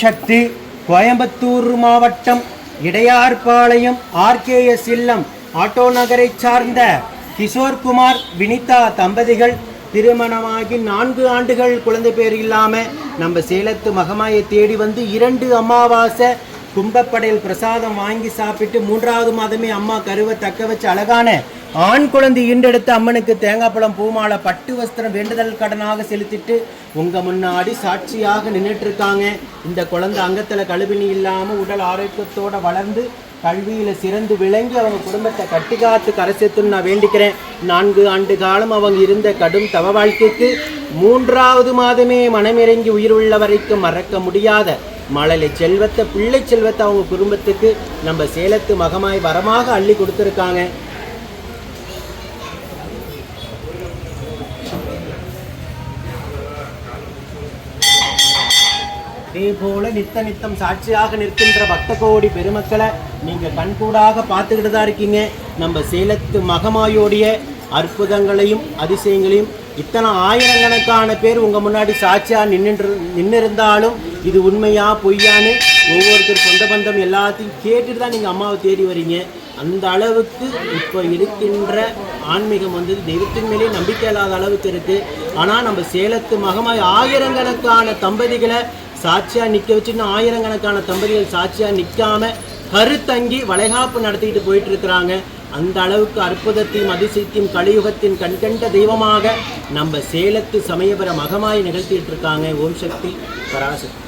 சக்தி. கோயம்புத்தூர் மாவட்டம் இடையார்பாளையம் ஆர்கேஎஸ் இல்லம் ஆட்டோ நகரை சார்ந்த கிஷோர்குமார் வினிதா தம்பதிகள் திருமணமாகி 4 ஆண்டுகள் குழந்தை பேர் இல்லாமல் நம்ம சேலத்து மகமாயை தேடி வந்து 2 அமாவாசை கும்பப்படையில் பிரசாதம் வாங்கி சாப்பிட்டு 3வது மாதமே அம்மா கருவை தக்க வச்சு அழகான ஆண் குழந்தை ஈண்டெடுத்து அம்மனுக்கு தேங்காய் பழம் பூமாலை பட்டு வஸ்திரம் வேண்டுதல் கடனாக செலுத்திட்டு உங்கள் முன்னாடி சாட்சியாக நின்றுட்டு இருக்காங்க. இந்த குழந்தை அங்கத்தில் கழுவினி இல்லாமல் உடல் ஆரோக்கியத்தோடு வளர்ந்து கல்வியில் சிறந்து விளங்கி அவங்க குடும்பத்தை கட்டி காத்து கரை சேர்த்துன்னு நான் வேண்டிக்கிறேன். 4 ஆண்டு காலம் அவங்க இருந்த கடும் தவ வாழ்க்கைக்கு 3வது மாதமே மனமிறங்கி உயிர் உள்ள வரைக்கும் மறக்க முடியாத மழலை செல்வத்தை பிள்ளை செல்வத்தை அவங்க குடும்பத்துக்கு நம்ம சேலத்து மகமாய் வரமாக அள்ளி கொடுத்துருக்காங்க. அதே போல நித்தம் சாட்சியாக நிற்கின்ற பக்த கோடி பெருமக்களை நீங்கள் கண்கூடாக பார்த்துக்கிட்டு தான் இருக்கீங்க. நம்ம சேலத்து மகமாயோடைய அற்புதங்களையும் அதிசயங்களையும் இத்தனை ஆயிரக்கணக்கான பேர் உங்கள் முன்னாடி சாட்சியாக நின்றிருந்தாலும் இது உண்மையா பொய்யான்னு ஒவ்வொருத்தர் சொந்த பந்தம் எல்லாத்தையும் கேட்டுட்டு தான் நீங்கள் அம்மாவை தேடி வரீங்க. அந்த அளவுக்கு இப்போ இருக்கின்ற ஆன்மீகம் வந்து தெய்வத்தின் மேலே நம்பிக்கை இல்லாத அளவுக்கு இருக்குது. ஆனால் நம்ம சேலத்து மகமாய் ஆயிரக்கணக்கான தம்பதிகளை சாட்சியாக நிற்க வச்சு இன்னும் ஆயிரக்கணக்கான தம்பதிகள் சாட்சியாக நிற்காம கருத்தங்கி வளைகாப்பு நடத்திக்கிட்டு போயிட்டு இருக்கிறாங்க. அந்த அளவுக்கு அற்புதத்தையும் அதிசயத்தையும் கலியுகத்தின் கண்கண்ட தெய்வமாக நம்ம சேலத்து சமயபுர மகமாய் நிகழ்த்திட்டு இருக்காங்க. ஓம் சக்தி பராசக்தி.